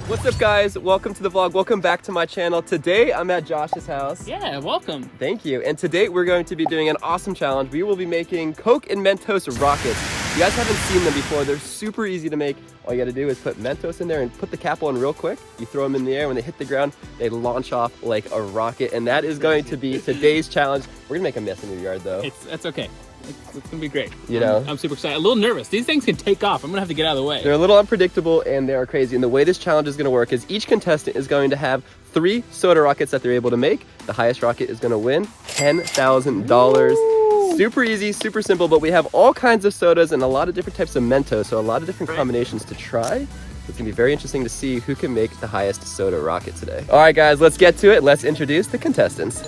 What's up, guys? Welcome to the vlog. Welcome back to my channel. Today I'm at Josh's house. Yeah, welcome. Thank you. And today we're going to be doing an awesome challenge. We will be making Coke and Mentos rockets. If you guys haven't seen them before, they're super easy to make. All you gotta do is put Mentos in there and put the cap on real quick. You throw them in the air. When they hit the ground, they launch off like a rocket. And that is going to be today's challenge. We're gonna make a mess in your yard though. That's okay. It's gonna be great. You know, I'm super excited. A little nervous. These things can take off. I'm gonna have to get out of the way. They're a little unpredictable and they are crazy. And the way this challenge is gonna work is each contestant is going to have 3 soda rockets that they're able to make. The highest rocket is gonna win $10,000. Super easy, super simple, but we have all kinds of sodas and a lot of different types of Mentos, so a lot of different combinations to try. It's gonna be very interesting to see who can make the highest soda rocket today. All right, guys, let's get to it. Let's introduce the contestants.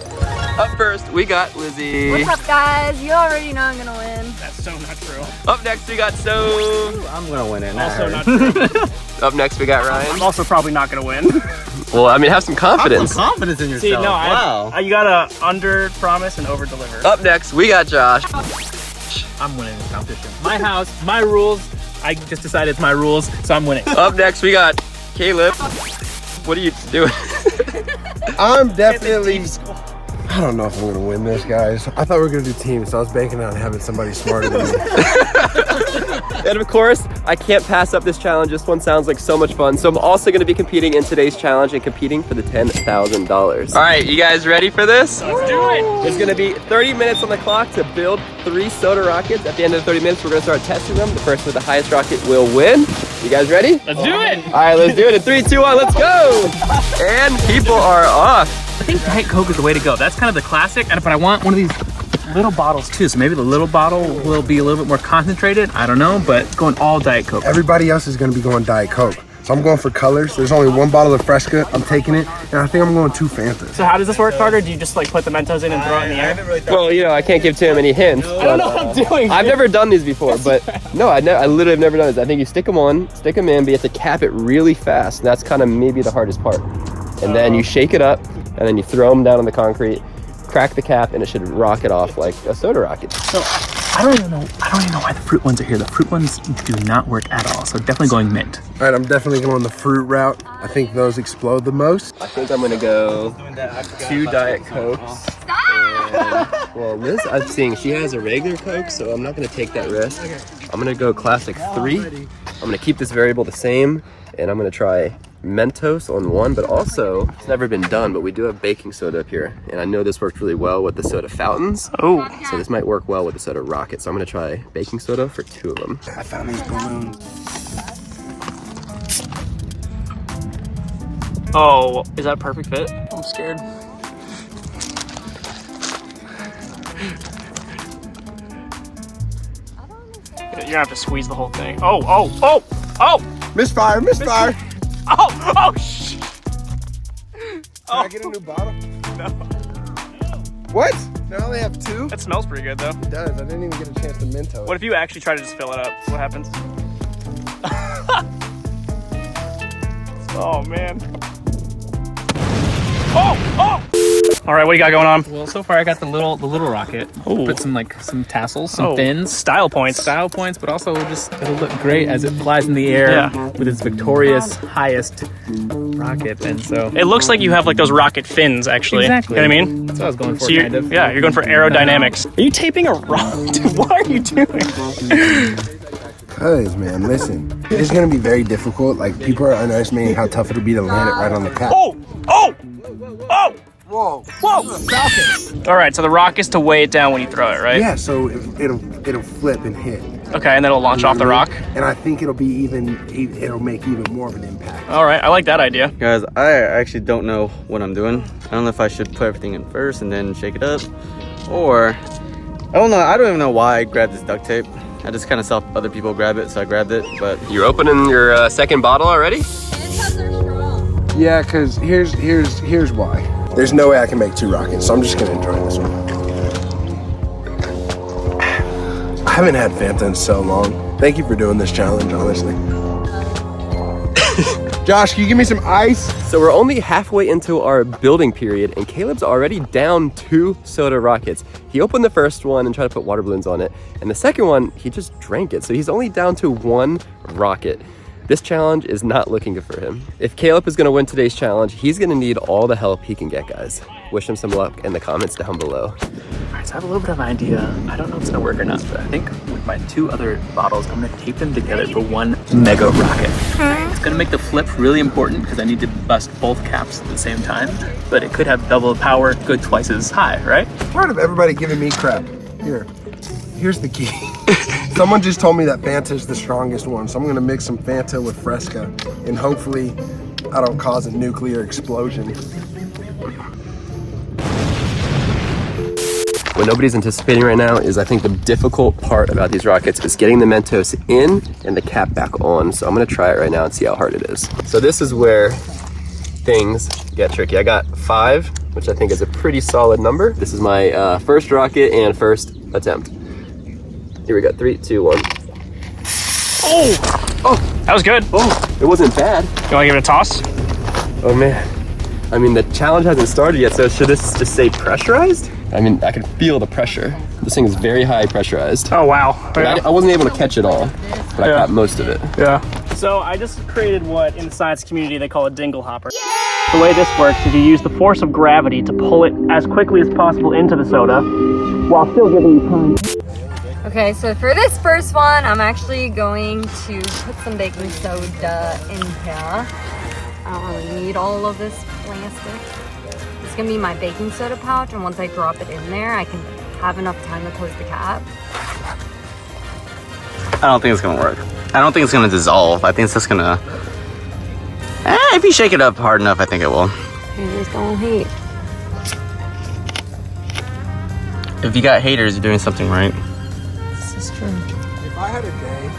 Up first, we got Lizzie. What's up, guys? You already know I'm gonna win. That's so not true. Up next, we got Stone. I'm gonna win it. Also not true. Up next, we got Ryan. I'm also probably not gonna win. Well, I mean, have some confidence. Have some confidence in yourself. See, no, wow. you gotta under promise and over deliver. Up next, we got Josh. I'm winning this competition. My house, my rules. I just decided it's my rules, so I'm winning. Up next, we got Caleb. What are you doing? I'm definitely. I don't know if I'm gonna win this, guys. I thought we were gonna do teams, so I was banking on having somebody smarter than me. And of course, I can't pass up this challenge. This one sounds like so much fun. So I'm also gonna be competing in today's challenge and competing for the $10,000. All right, you guys ready for this? Let's do it. There's gonna be 30 minutes on the clock to build 3 soda rockets. At the end of the 30 minutes, we're gonna start testing them. The person with the highest rocket will win. You guys ready? Let's do it. All right, let's do it in 3, 2, 1, let's go. And people are off. I think Diet Coke is the way to go. That's kind of the classic, but I want one of these little bottles too. So maybe the little bottle will be a little bit more concentrated. I don't know, but going all Diet Coke. Everybody else is gonna be going Diet Coke. So I'm going for colors. There's only 1 bottle of Fresca. I'm taking it, and I think I'm going 2 Fantas. So how does this work, Carter? Do you just like put the Mentos in and throw it in the air? Well, you know, I can't give too many hints. I don't know what I'm doing. I've never done these before, but no, I literally have never done this. I think you stick them in, but you have to cap it really fast. And that's kind of maybe the hardest part. And then you shake it up, and then you throw them down on the concrete, crack the cap, and it should rocket off like a soda rocket. So I don't even know why the fruit ones are here. The fruit ones do not work at all. So definitely going mint. All right, I'm definitely going the fruit route. I think those explode the most. I think I'm gonna go 2 Diet Cokes. And, well, Liz, I'm seeing she has a regular Coke, so I'm not gonna take that risk. I'm gonna go classic 3. I'm gonna keep this variable the same, and I'm gonna try Mentos on 1, but also, it's never been done, but we do have baking soda up here, and I know this worked really well with the soda fountains. Oh. So this might work well with the soda rocket, so I'm gonna try baking soda for 2 of them. I found these balloons. Oh, is that a perfect fit? I'm scared. You're gonna have to squeeze the whole thing. Oh, oh, oh, oh! Misfire, misfire. Oh, oh, shh! Can I get a new bottle? No. What? They only have 2? That smells pretty good, though. It does. I didn't even get a chance to Mentos. What if you actually try to just fill it up? What happens? Oh, man. Oh, oh! All right, what do you got going on? Well, so far I got the little rocket. Ooh. Put some tassels, some fins. Style points. Style points, but also it'll look great as it flies in the air with its victorious highest rocket. And so It looks like you have like those rocket fins, actually. exactly. You know what I mean? That's what I was going for, So you're, kind of. yeah, you're going for aerodynamics. Are you taping a rocket? Dude, what are you doing? Cause, man, listen. It's gonna be very difficult. Like, people are underestimating how tough it'll be to land it right on the cap. Oh! Oh! Oh! Whoa. Whoa! All right, so the rock is to weigh it down when you throw it, right? Yeah, so it'll flip and hit. Okay, and then it'll launch off the rock. And I think it'll make even more of an impact. All right, I like that idea. Guys, I actually don't know what I'm doing. I don't know if I should put everything in first and then shake it up, or I don't know. I don't even know why I grabbed this duct tape. I just kind of saw other people grab it, so I grabbed it. But You're opening your second bottle already? Yeah, cause here's why. There's no way I can make 2 rockets, so I'm just gonna enjoy this one. I haven't had Fanta in so long. Thank you for doing this challenge, honestly. Josh, can you give me some ice? So we're only halfway into our building period, and Caleb's already down 2 soda rockets. He opened the first one and tried to put water balloons on it, and the second one, he just drank it. So he's only down to 1 rocket. this challenge is not looking good for him. If Caleb is gonna win today's challenge, he's gonna need all the help he can get, guys. Wish him some luck in the comments down below. All right, so I have a little bit of an idea. I don't know if it's gonna work or not, but I think with my 2 other bottles, I'm gonna tape them together for one mega rocket. It's gonna make the flip really important because I need to bust both caps at the same time, but it could have double the power, go twice as high, right? Part of everybody giving me crap. Here's the key. Someone just told me that Fanta is the strongest one, so I'm gonna mix some Fanta with Fresca, and hopefully I don't cause a nuclear explosion. What nobody's anticipating right now is I think the difficult part about these rockets is getting the Mentos in and the cap back on. So I'm gonna try it right now and see how hard it is. So this is where things get tricky. I got 5, which I think is a pretty solid number. This is my first rocket and first attempt. Here we go, 3, 2, 1. Oh, that was good. Oh, it wasn't bad. You wanna give it a toss? Oh man. I mean, the challenge hasn't started yet, so should this just say pressurized? I mean, I can feel the pressure. This thing is very high pressurized. Oh, wow. I wasn't able to catch it all, but I caught most of it. Yeah. So I just created what in the science community they call a dingle hopper. The way this works is you use the force of gravity to pull it as quickly as possible into the soda while still giving you time. Okay, so for this first one, I'm actually going to put some baking soda in here. I don't really need all of this plastic. It's gonna be my baking soda pouch, and once I drop it in there, I can have enough time to close the cap. I don't think it's gonna work. I don't think it's gonna dissolve. I think it's just gonna... if you shake it up hard enough, I think it will. Haters don't hate. If you got haters, you're doing something right. This is true. If I had a day,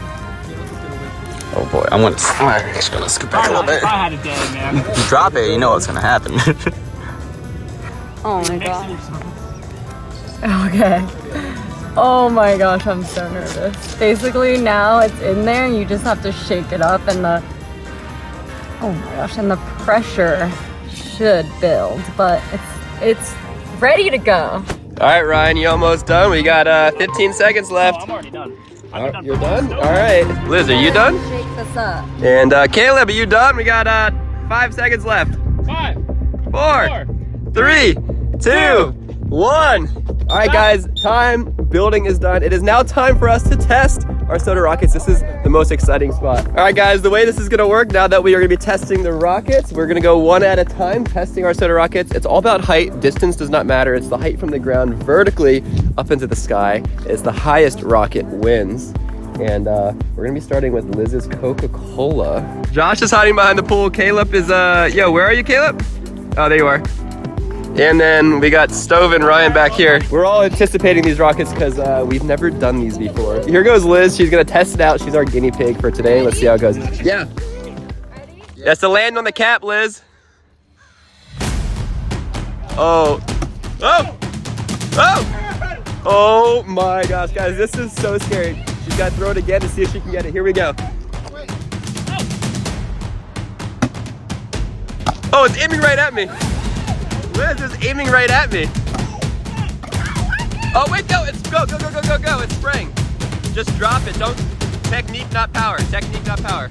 Oh boy, I'm just gonna scoop back a little bit. If I had a day, man. If you drop it, you know what's gonna happen. Oh my god. Okay. Oh my gosh, I'm so nervous. Basically now it's in there and you just have to shake it up, and the oh my gosh, and the pressure should build, but it's ready to go. All right, Ryan, you almost done. We got 15 seconds left. Oh, I'm already done. You're done? All right. Liz, are you done? Shake this up. And Caleb, are you done? We got 5 seconds left. 5, 4, 3, 2, 1. All right, guys, time. Building is done. It is now time for us to test our soda rockets. This is the most exciting spot. All right, guys, the way this is gonna work now that we are gonna be testing the rockets, we're gonna go one at a time, testing our soda rockets. It's all about height. Distance does not matter. It's the height from the ground vertically up into the sky. It's the highest rocket wins. And we're gonna be starting with Liz's Coca-Cola. Josh is hiding behind the pool. Caleb is, yo, where are you, Caleb? Oh, there you are. And then we got Stove and Ryan back here. We're all anticipating these rockets because we've never done these before. Here goes Liz. She's gonna test it out. She's our guinea pig for today. Let's see how it goes. Yeah. Ready? Yes, to land on the cap, Liz. Oh. Oh. Oh. Oh my gosh, guys, this is so scary. She's got to throw it again to see if she can get it. Here we go. Oh, it's aiming right at me. Liz is aiming right at me. Oh, wait, go. It's go, go, go, go, go, go. It's spraying. Just drop it. Don't. Technique, not power. Technique, not power.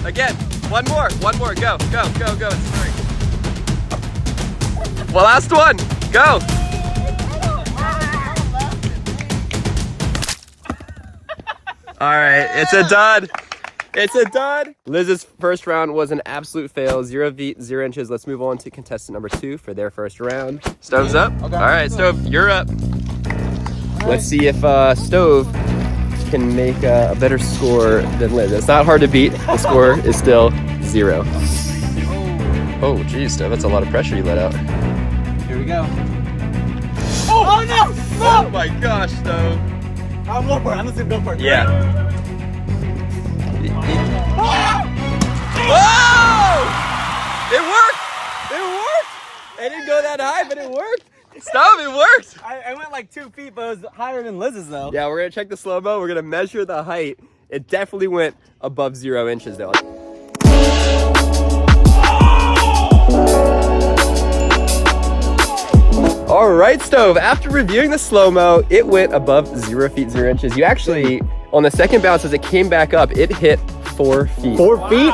Again. One more. One more. Go, go, go, go. It's spraying. Well, last one. Go. All right, it's a dud. It's a dud. Liz's first round was an absolute fail. 0 feet, 0 inches. Let's move on to contestant number 2 for their first round. Stove's up. Okay. All right, Stove, you're up. Let's see if Stove can make a better score than Liz. It's not hard to beat. The score is still 0. Oh, geez, Stove, that's a lot of pressure you let out. Here we go. Oh no! Oh my gosh, Stove. I'm going for it. I'm just gonna go for it. Yeah. Whoa! It worked! It worked! It didn't go that high, but it worked. Stop, it worked! I went like 2 feet, but it was higher than Liz's though. Yeah, we're gonna check the slow-mo. We're gonna measure the height. It definitely went above 0 inches though. All right, Stove, after reviewing the slow-mo, it went above 0 feet, 0 inches. You actually On the second bounce, as it came back up, it hit 4 feet. 4 feet?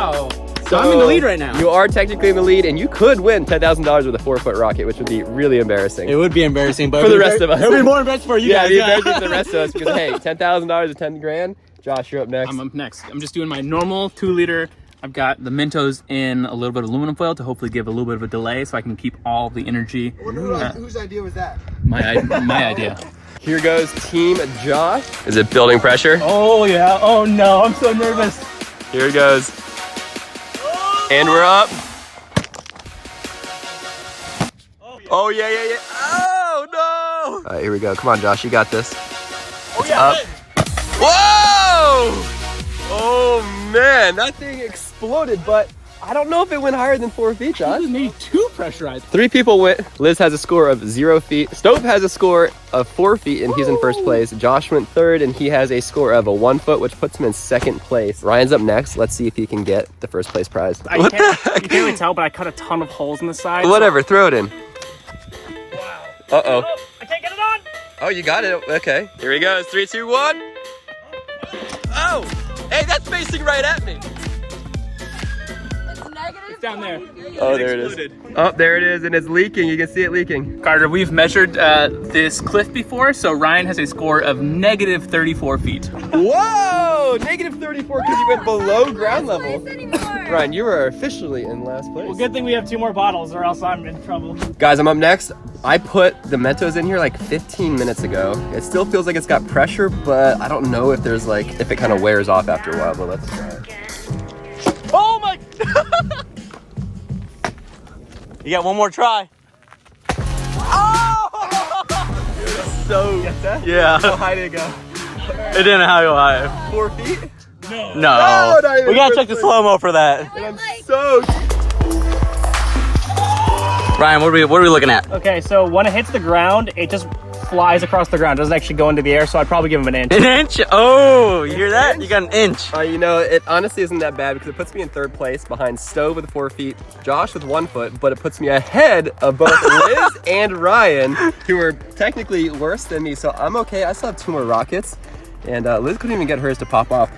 So I'm in the lead right now. You are technically in the lead, and you could win $10,000 with a 4-foot rocket, which would be really embarrassing. It would be embarrassing, but For the rest of us. It'll be more embarrassing for you guys. Yeah, it'd be embarrassing for the rest of us because, hey, $10,000 or 10 grand. Josh, you're up next. I'm up next. I'm just doing my normal 2-liter. I've got the Mentos in a little bit of aluminum foil to hopefully give a little bit of a delay so I can keep all the energy. Whose idea was that? My idea. Here goes Team Josh. Is it building pressure? Oh yeah. Oh no, I'm so nervous. Here it goes. And we're up. Oh yeah, yeah, yeah. Oh no! All right, here we go. Come on, Josh, you got this. It's up. Whoa! Oh man, that thing exploded, but I don't know if it went higher than 4 feet, Josh. This made 2 pressurized. 3 people went. Liz has a score of 0 feet. Stove has a score of 4 feet, and he's in first place. Josh went third, and he has a score of a 1 foot, which puts him in second place. Ryan's up next. Let's see if he can get the first place prize. You can't really tell, but I cut a ton of holes in the side. Whatever, throw it in. Wow. Uh-oh. Oh, I can't get it on. Oh, you got it. Okay. Here he goes. 3, 2, 1. Oh! Hey, that's facing right at me. It's down there. Oh, there it is. Oh, there it is, and it's leaking. You can see it leaking. Carter, we've measured this cliff before, so Ryan has a score of negative 34 feet. Whoa! Negative 34 because you went below ground level. Ryan, you are officially in last place. Well, good thing we have 2 more bottles, or else I'm in trouble. Guys, I'm up next. I put the Mentos in here like 15 minutes ago. It still feels like it's got pressure, but I don't know if there's like, if it kind of wears off after a while, but let's try it. Oh my! You got one more try. Oh! So, Yeah. How high did it go? It didn't have to go high. 4 feet? No. not even We gotta first check the place. slow-mo for that. And I'm so... Ryan, what are we looking at? Okay, so when it hits the ground, it just flies across the ground. It doesn't actually go into the air, so I'd probably give him an inch. An inch? Oh, you hear that? You got an inch. You know, it honestly isn't that bad because it puts me in third place behind Stove with 4 feet, Josh with 1 foot, but it puts me ahead of both Liz and Ryan, who are technically worse than me, so I'm okay. I still have 2 more rockets, and Liz couldn't even get hers to pop off.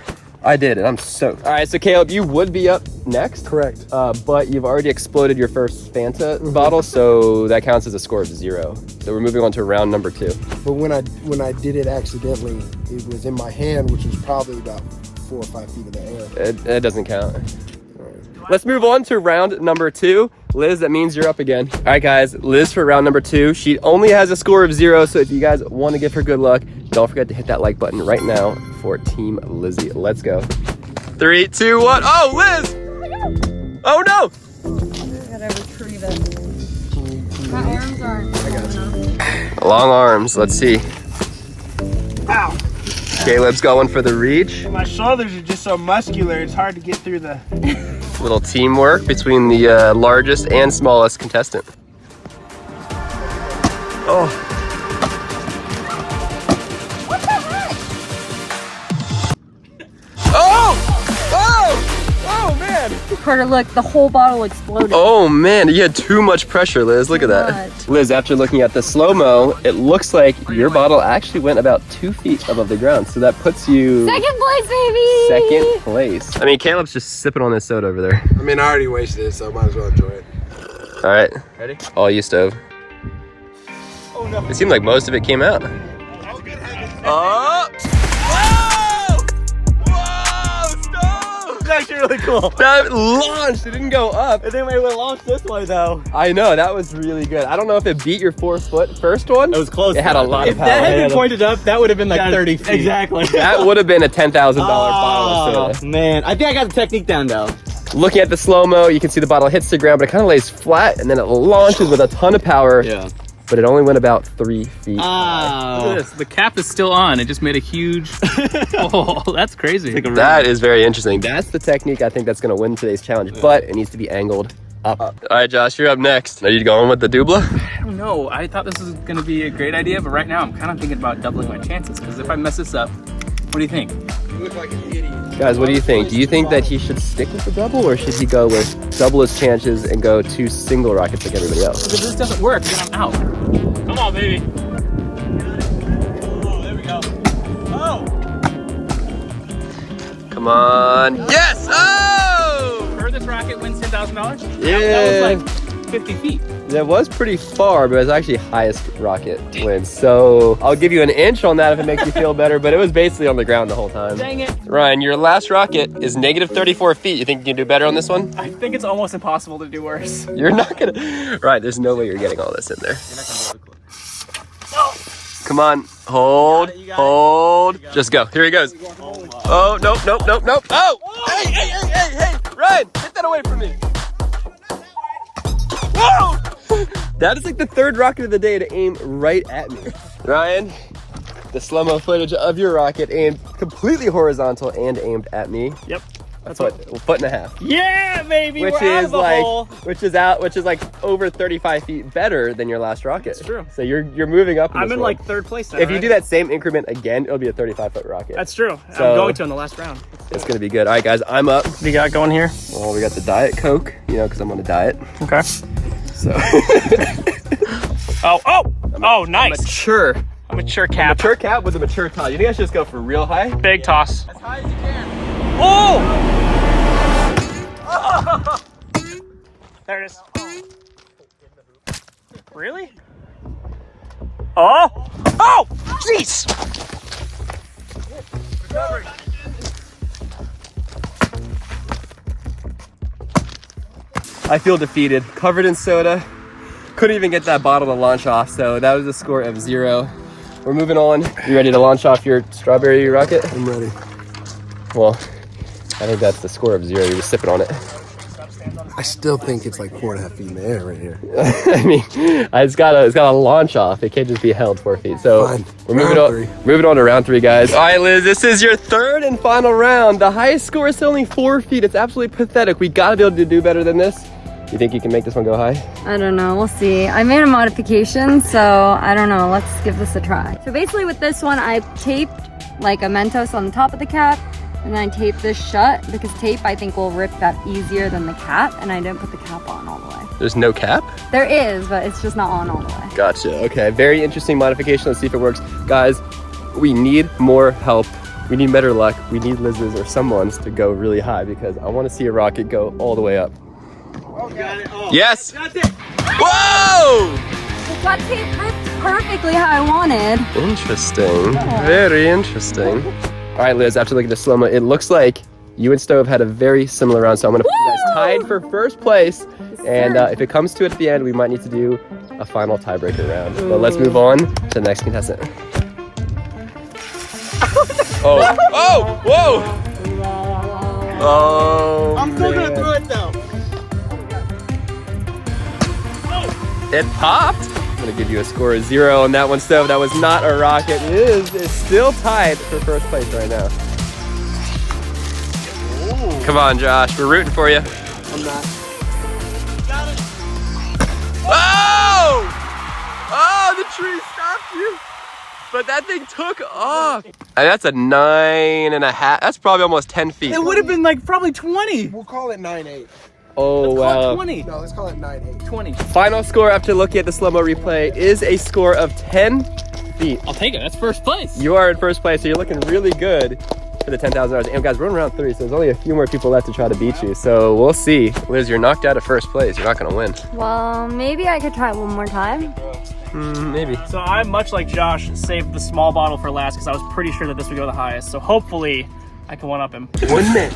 I did, and I'm soaked. All right, so Caleb, you would be up next. Correct. But you've already exploded your first Fanta bottle, so that counts as a score of 0. So we're moving on to round number 2. But when I did it accidentally, it was in my hand, which was probably about 4 or 5 feet in the air. It doesn't count. Let's move on to round number 2. Liz, that means you're up again. All right, guys, Liz for round number 2. She only has a score of 0, so if you guys want to give her good luck, don't forget to hit that like button right now for Team Lizzie. Let's go. 3, 2, 1. Oh, Liz! Oh, no! I gotta retrieve it. My arms aren't. Long arms. Let's see. Ow! Caleb's going for the reach. My shoulders are just so muscular, it's hard to get through the... Little teamwork between the largest and smallest contestant. Oh. What the heck? Oh, man. Carter, look, the whole bottle exploded. Oh, man. You had too much pressure, Liz. Look at that. What? Liz, after looking at the slow-mo, it looks like your bottle actually went about 2 feet above the ground. So that puts you Second place, baby! second place. I mean, Caleb's just sipping on this soda over there. I mean, I already wasted it, so I might as well enjoy it. All right. Ready? All you, Stove. Oh no. It seemed like most of it came out. Oh! Whoa! Whoa, Stove! It's actually really cool. That launched. It didn't go up. I think we would launch this way though. I know, that was really good. I don't know if it beat your 4-foot first one. It was close. It had a lot of If that power. had been pointed up, that would have been like 30 feet. Exactly. That would have been a $10,000 bottle of soda. Man, I think I got the technique down though. Looking at the slow-mo, you can see the bottle hits the ground, but it kind of lays flat, and then it launches with a ton of power. Yeah. But it only went about 3 feet. Look Oh. at this. The cap is still on. It just made a huge... Oh, that's crazy. That is very interesting. That's the technique I think that's going to win today's challenge, but it needs to be angled up. All right, Josh, you're up next. Are you going with the doubler? I don't know. I thought this was going to be a great idea, but right now I'm kind of thinking about doubling my chances, because if I mess this up, what do you think? You look like an idiot. Guys, what do you think? Do you think that he should stick with the double, or should he go with double his chances and go 2 single rockets like everybody else? Because if this doesn't work, then I'm out. Come on, baby. Oh, there we go. Oh. Come on. Yes! Oh! Furthest rocket wins $10,000? Yeah. That was like 50 feet. That was pretty far, but it was actually highest rocket wins. So I'll give you an inch on that if it makes you feel better, but it was basically on the ground the whole time. Dang it. Ryan, your last rocket is negative 34 feet. You think you can do better on this one? I think it's almost impossible to do worse. You're not gonna. Right, there's no way you're getting all this in there. Come on, hold, hold. Just go. Here he goes. Oh, nope, nope, nope, nope. Oh! Hey, Ryan, get that away from me. Whoa! That is like the third rocket of the day to aim right at me. Ryan, the slow-mo footage of your rocket aimed completely horizontal and aimed at me. Yep. That's what, a foot and a half. Yeah, baby. Which we're out is of the like, hole. which is like over 35 feet better than your last rocket. That's true. So you're moving up. I'm in world. like third place now. If you do that same increment again, it'll be a 35-foot rocket. That's true. So- I'm going to in the last round. It's gonna be good. All right, guys, I'm up. What do you got going here? Well, we got the Diet Coke, you know, because I'm on a diet. Okay. So. Oh, nice. Mature. A mature cap. Mature cap with a mature toss. You think I should just go for real high? Big toss. As high as you can. Oh! There it is. Really? Oh! Oh! Jeez! I feel defeated. Covered in soda. Couldn't even get that bottle to launch off, so that was a score of 0. We're moving on. You ready to launch off your strawberry rocket? I'm ready. Well, I think that's the score of 0. You're just sipping on it. I still think it's like 4.5 feet in the air right here. I mean, it's got a launch off. It can't just be held 4 feet. So Fine. we're moving Round on. three. Moving on to round 3, guys. All right, Liz, this is your third and final round. The highest score is only 4 feet. It's absolutely pathetic. We gotta be able to do better than this. You think you can make this one go high? I don't know, we'll see. I made a modification, so I don't know. Let's give this a try. So basically with this one, I taped like a Mentos on the top of the cap, and then I taped this shut because tape I think will rip that easier than the cap, and I didn't put the cap on all the way. There's no cap? There is, but it's just not on all the way. Gotcha. Okay, very interesting modification. Let's see if it works. Guys, we need more help. We need better luck. We need Liz's or someone's to go really high because I want to see a rocket go all the way up. Got it. Oh. Yes! Got it. Whoa! The duct tape ripped perfectly how I wanted. Interesting. Very interesting. All right, Liz, after looking at the slow-mo, it looks like you and Stove had a very similar round, so I'm gonna put you guys tied for first place. And if it comes to it at the end, we might need to do a final tiebreaker round. But let's move on to the next contestant. Oh, oh, whoa! Oh, I'm still man. gonna throw it though. It popped. I'm gonna give you a score of 0 on that one, Stove. That was not a rocket. It's still tied for first place right now. Ooh. Come on, Josh. We're rooting for you. I'm not. Oh! Oh, the tree stopped you. But that thing took off. And that's a 9.5. That's probably almost 10 feet. It would have been like probably 20. We'll call it 9.8. Oh, Let's wow. call it 20. No, let's call it 9.8. 20. Final score after looking at the slow-mo replay is a score of 10 feet. I'll take it. That's first place. You are in first place, so you're looking really good for the $10,000. And guys, we're in round 3, so there's only a few more people left to try to beat you. So we'll see. Liz, you're knocked out of first place. You're not gonna win. Well, maybe I could try it one more time. Maybe. So I, much like Josh, saved the small bottle for last because I was pretty sure that this would go the highest. So hopefully I can one-up him. One man,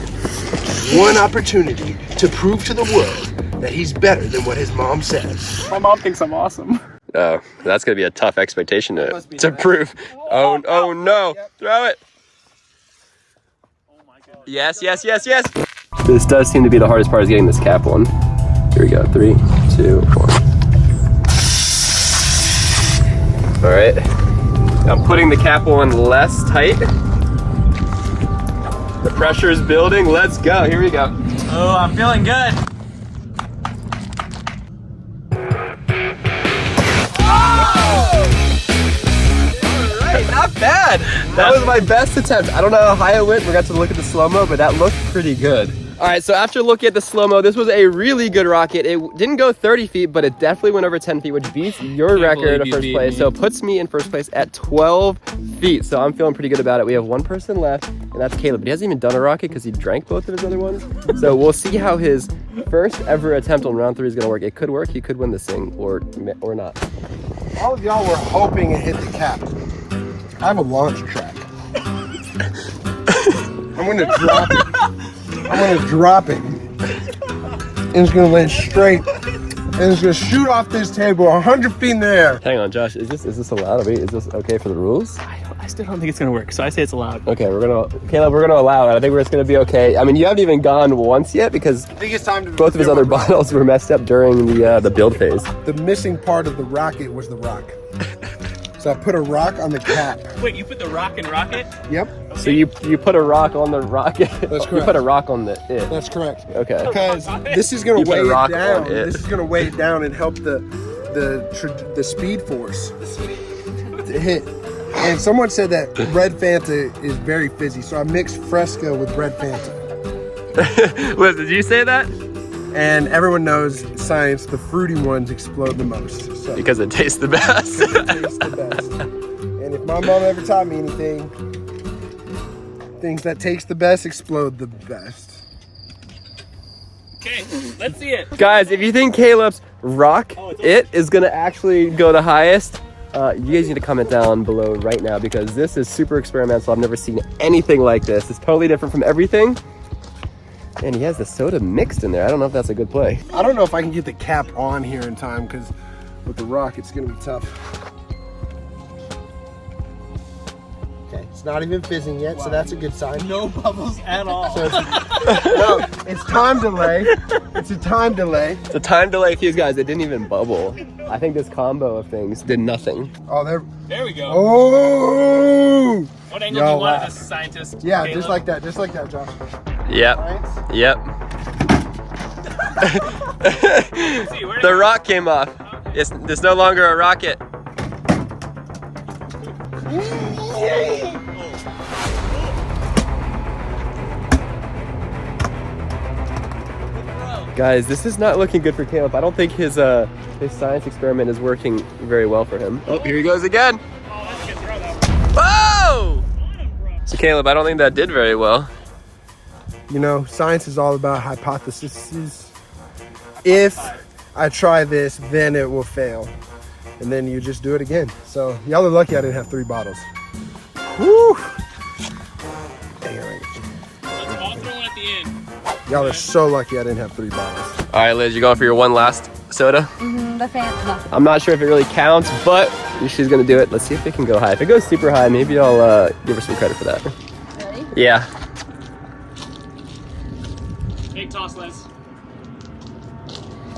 one opportunity to prove to the world that he's better than what his mom says. My mom thinks I'm awesome. Oh, that's gonna be a tough expectation to prove. Oh no! Throw it! Yes, yes, yes, yes! This does seem to be the hardest part, is getting this cap on. Here we go. 3, 2, 1. All right. I'm putting the cap on less tight. The pressure is building. Let's go. Here we go. Oh, I'm feeling good. Not bad. That was my best attempt. I don't know how high it went. We got to look at the slow-mo, but that looked pretty good. All right, so after looking at the slow-mo, this was a really good rocket. It didn't go 30 feet, but it definitely went over 10 feet, which beats your record of first place. So it puts me in first place at 12 feet. So I'm feeling pretty good about it. We have one person left, and that's Caleb. But he hasn't even done a rocket because he drank both of his other ones. So we'll see how his first ever attempt on round 3 is gonna work. It could work. He could win this thing, or not. All of y'all were hoping it hit the cap. I have a launch track. I'm gonna drop it. I'm gonna drop it. And it's gonna land straight. And it's gonna shoot off this table 100 feet in the air. Hang on, Josh. Is this allowed? Is this okay for the rules? I still don't think it's gonna work, so I say it's allowed. Okay, Caleb, we're gonna allow it. I think it's gonna be okay. I mean, you haven't even gone once yet because I think it's time to both of his other bottles were messed up during the build phase. The missing part of the rocket was the rock. So I put a rock on the cap. Wait, you put the rock in rocket? Yep, So you put a rock on the rocket. That's You correct. put a rock on the it. that's correct. Okay. Because this is gonna You put weigh a rock it down. on it. This is gonna weigh it down and help the speed force to hit. And someone said that red Fanta is very fizzy, so I mixed Fresca with red Fanta. Liz, did you say that? And everyone knows science, the fruity ones explode the most. So Because it tastes the best. it tastes the best. And if my mom ever taught me anything, things that taste the best explode the best. Okay, let's see it. Guys, if you think Caleb's rock it is gonna actually go the highest, you guys need to comment down below right now because this is super experimental. I've never seen anything like this. It's totally different from everything. And he has the soda mixed in there. I don't know if that's a good play. I don't know if I can get the cap on here in time because with the rock, it's gonna be tough. Okay, it's not even fizzing yet, so that's a good sign. No bubbles at all. So no, it's time delay. It's a time delay. It's a time delay fuse, guys. It didn't even bubble. I think this combo of things did nothing. Oh, There we go. Oh! What angle Y'all do you want laugh. as a scientist? Yeah, Caleb? just like that, Josh. Yep. Science. Yep. See, where'd it The go? rock came off. It's no longer a rocket. Guys, this is not looking good for Caleb. I don't think his science experiment is working very well for him. Oh, here he goes again. Oh, that's a good throw, though. Whoa! So Caleb, I don't think that did very well. You know, science is all about hypotheses. If I try this, then it will fail. And then you just do it again. So y'all are lucky I didn't have 3 bottles. Woo! Dang it. Let's all throw one at the end. Y'all are so lucky I didn't have 3 bottles. All right, Liz, you going for your one last soda? The Fanta. I'm not sure if it really counts, but she's gonna do it. Let's see if it can go high. If it goes super high, maybe I'll give her some credit for that. Ready? Yeah. Big toss, Liz.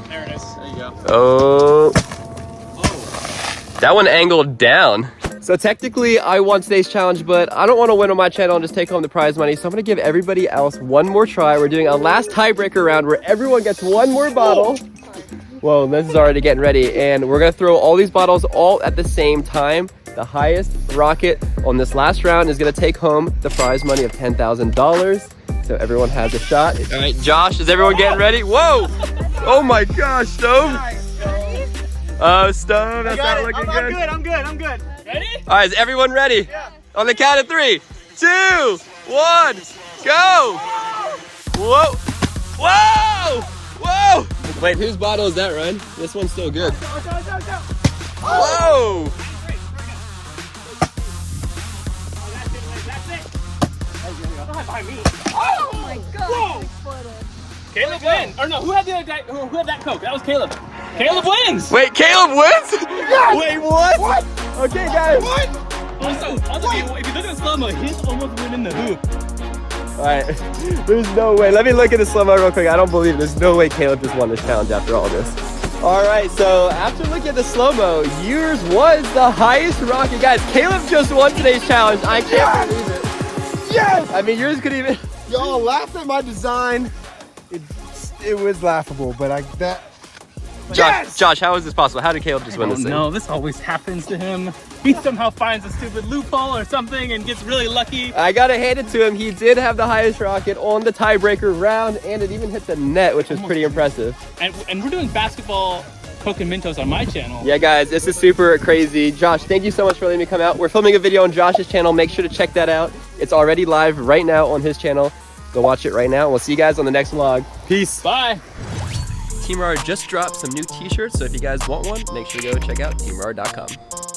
There it is. There you go. Oh. That one angled down. So technically, I won today's challenge, but I don't want to win on my channel and just take home the prize money. So I'm going to give everybody else one more try. We're doing a last tiebreaker round where everyone gets one more bottle. Whoa, Liz is already getting ready. And we're going to throw all these bottles all at the same time. The highest rocket on this last round is going to take home the prize money of $10,000. So everyone has a shot. All right, Josh, is everyone getting ready? Whoa! Oh my gosh, Stove! Oh, Stove, that's not looking good. I'm good. Ready? All right, is everyone ready? Yeah. On the count of 3, 2, 1, go! Whoa! Whoa! Whoa! Wait, whose bottle is that, Ryan? This one's still good. Whoa! Oh my god! Caleb wins. Or no, who had the other guy? Who had that Coke? That was Caleb. Caleb wins. Wait, Caleb wins? Wait, what? Okay, guys. Also, if you look at the slow-mo, he's almost winning the hoop. All right, there's no way. Let me look at the slow-mo real quick. I don't believe it. There's no way Caleb just won this challenge after all this. All right, so after looking at the slow-mo, yours was the highest rocket. Guys, Caleb just won today's challenge. I can't believe it. Yes! I mean, yours could even... Y'all laughed at my design. It was laughable, but Josh, how is this possible? How did Caleb just win this thing? No, this always happens to him. he somehow finds a stupid loophole or something and gets really lucky. I gotta hand it to him. He did have the highest rocket on the tiebreaker round, and it even hit the net, which was pretty impressive. And we're doing basketball Coke and Mentos on my channel. Yeah, guys, this is super crazy. Josh, thank you so much for letting me come out. We're filming a video on Josh's channel. Make sure to check that out. It's already live right now on his channel. Go watch it right now. We'll see you guys on the next vlog. Peace. Bye. Team R just dropped some new t-shirts, so if you guys want one, make sure to go check out teamr.com.